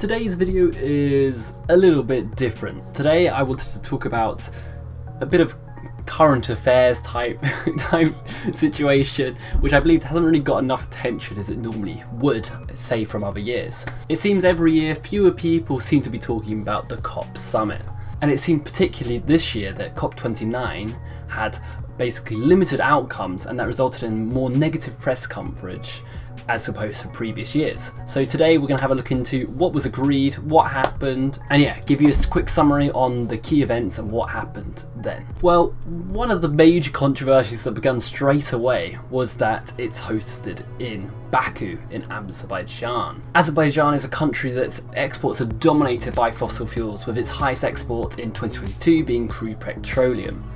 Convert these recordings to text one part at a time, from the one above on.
Today's video is a little bit different. Today I wanted to talk about a bit of current affairs type situation, which I believe hasn't really got enough attention as it normally would, say, from other years. It seems every year fewer people seem to be talking about the COP summit, and it seemed particularly this year that Cop29 had basically limited outcomes, and that resulted in more negative press coverage as opposed to previous years. So today we're going to have a look into what was agreed, what happened, and give you a quick summary on the key events and what happened then. Well, one of the major controversies that began straight away was that it's hosted in Baku in Azerbaijan. Azerbaijan is a country that's exports are dominated by fossil fuels, with its highest export in 2022 being crude petroleum.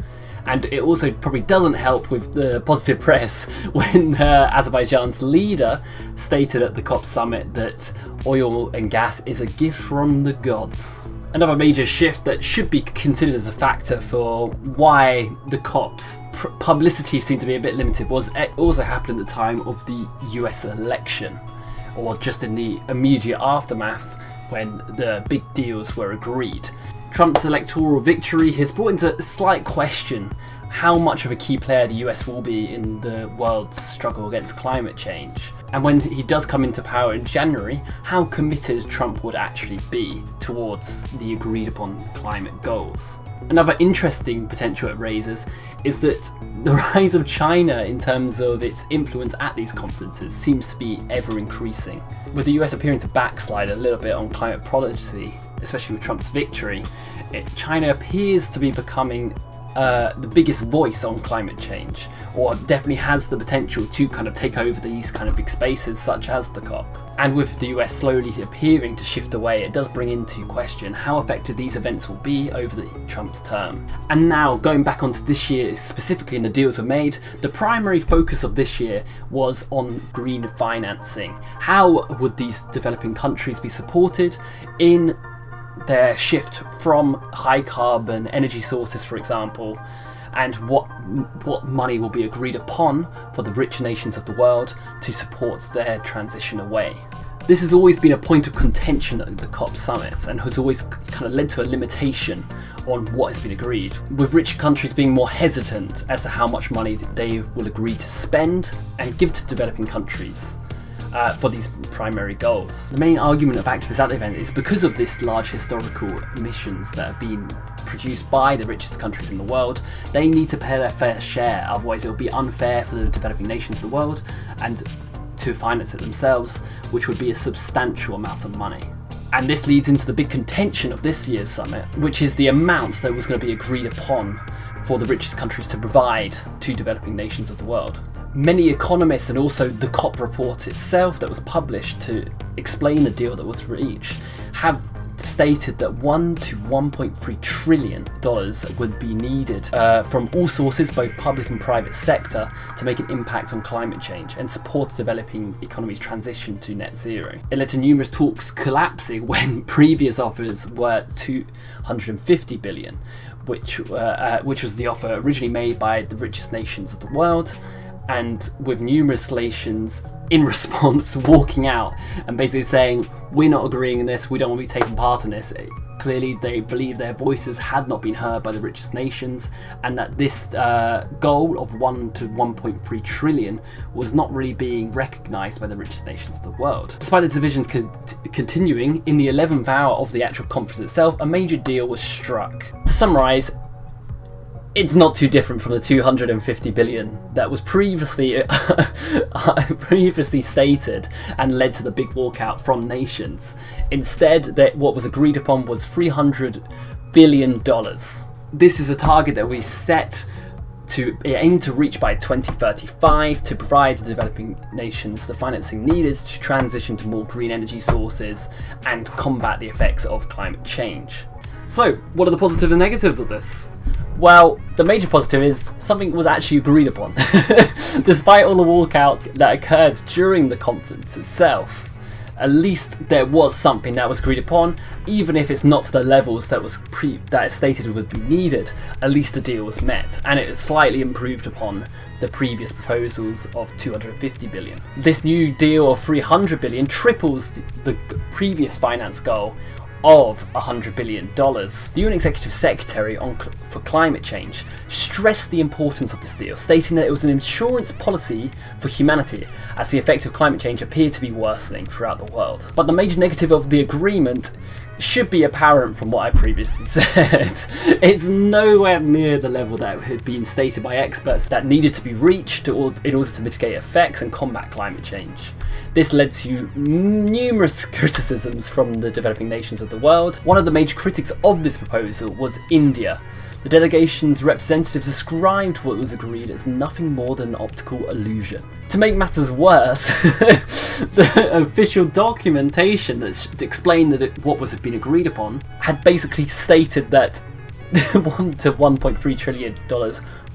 And it also probably doesn't help with the positive press when Azerbaijan's leader stated at the COP summit that oil and gas is a gift from the gods. Another major shift that should be considered as a factor for why the COP's publicity seemed to be a bit limited was it also happened at the time of the US election, or just in the immediate aftermath when the big deals were agreed. Trump's electoral victory has brought into slight question how much of a key player the US will be in the world's struggle against climate change. And when he does come into power in January, how committed Trump would actually be towards the agreed upon climate goals. Another interesting potential it raises is that the rise of China in terms of its influence at these conferences seems to be ever increasing. With the US appearing to backslide a little bit on climate policy, especially with Trump's victory, China appears to be becoming the biggest voice on climate change, or definitely has the potential to kind of take over these kind of big spaces such as the COP. And with the US slowly appearing to shift away, it does bring into question how effective these events will be over Trump's term. And now, going back onto this year, specifically in the deals were made, the primary focus of this year was on green financing. How would these developing countries be supported in their shift from high carbon energy sources, for example, and what money will be agreed upon for the rich nations of the world to support their transition away. This has always been a point of contention at the COP summits and has always kind of led to a limitation on what has been agreed, with rich countries being more hesitant as to how much money they will agree to spend and give to developing countries for these primary goals. The main argument of activists at the event is because of this large historical emissions that have been produced by the richest countries in the world, they need to pay their fair share, otherwise it will be unfair for the developing nations of the world and to finance it themselves, which would be a substantial amount of money. And this leads into the big contention of this year's summit, which is the amount that was going to be agreed upon for the richest countries to provide to developing nations of the world. Many economists and also the COP report itself that was published to explain the deal that was reached have stated that $1 to $1.3 trillion would be needed from all sources, both public and private sector, to make an impact on climate change and support developing economies' transition to net zero. It led to numerous talks collapsing when previous offers were $250 billion, which was the offer originally made by the richest nations of the world, and with numerous nations in response walking out and basically saying, we're not agreeing in this, we don't want to be taking part in this. Clearly they believe their voices had not been heard by the richest nations, and that this goal of 1 to 1.3 trillion was not really being recognised by the richest nations of the world. Despite the divisions continuing, in the 11th hour of the actual conference itself, a major deal was struck. To summarise, it's not too different from the 250 billion that was previously stated and led to the big walkout from nations. Instead, what was agreed upon was $300 billion. This is a target that we set to aim to reach by 2035 to provide the developing nations the financing needed to transition to more green energy sources and combat the effects of climate change. So, what are the positives and negatives of this? Well, the major positive is something was actually agreed upon. Despite all the walkouts that occurred during the conference itself, at least there was something that was agreed upon, even if it's not to the levels that is stated would be needed. At least the deal was met, and it is slightly improved upon the previous proposals of 250 billion. This new deal of 300 billion triples the previous finance goal of $100 billion. The UN Executive Secretary for Climate Change stressed the importance of this deal, stating that it was an insurance policy for humanity, as the effects of climate change appear to be worsening throughout the world. But the major negative of the agreement should be apparent from what I previously said. It's nowhere near the level that had been stated by experts that needed to be reached in order to mitigate effects and combat climate change. This led to numerous criticisms from the developing nations of the world. One of the major critics of this proposal was India. The delegation's representatives described what was agreed as nothing more than an optical illusion. To make matters worse, the official documentation that explained what was being agreed upon had basically stated that $1 to $1.3 trillion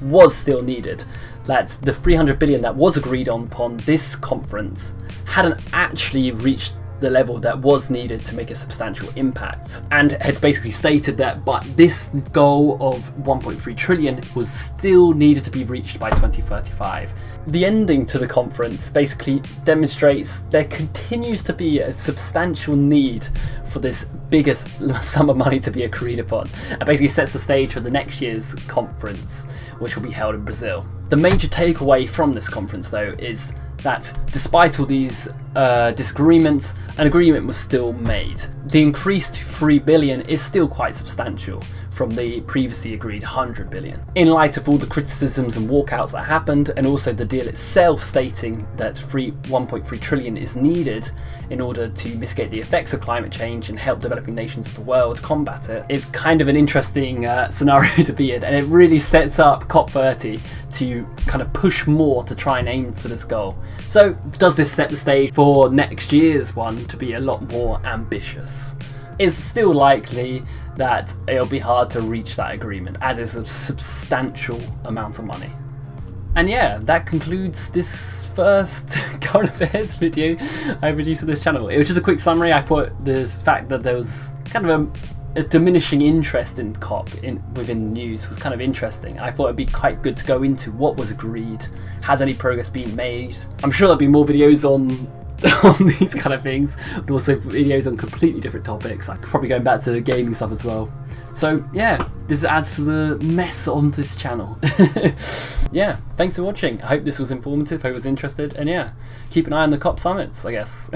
was still needed. That the 300 billion that was agreed upon this conference hadn't actually reached the level that was needed to make a substantial impact, and had basically stated that but this goal of 1.3 trillion was still needed to be reached by 2035. The ending to the conference basically demonstrates there continues to be a substantial need for this biggest sum of money to be agreed upon, and basically sets the stage for the next year's conference, which will be held in Brazil. The major takeaway from this conference, though, is that despite all these disagreements, an agreement was still made. The increase to 3 billion is still quite substantial from the previously agreed 100 billion. In light of all the criticisms and walkouts that happened, and also the deal itself stating that 1.3 trillion is needed in order to mitigate the effects of climate change and help developing nations of the world combat it, it's kind of an interesting scenario to be in, and it really sets up COP30 to kind of push more to try and aim for this goal. So does this set the stage for next year's one to be a lot more ambitious? It's still likely that it'll be hard to reach that agreement, as it's a substantial amount of money. And yeah, that concludes this first current affairs video I produced on this channel. It was just a quick summary. I thought the fact that there was kind of a diminishing interest in COP within the news was kind of interesting. I thought it'd be quite good to go into what was agreed. Has any progress been made? I'm sure there'll be more videos on these kind of things, but also videos on completely different topics. I'm probably going back to the gaming stuff as well. So yeah, this adds to the mess on this channel. Yeah, thanks for watching. I hope this was informative, I hope you was interested, and yeah, keep an eye on the COP summits, I guess.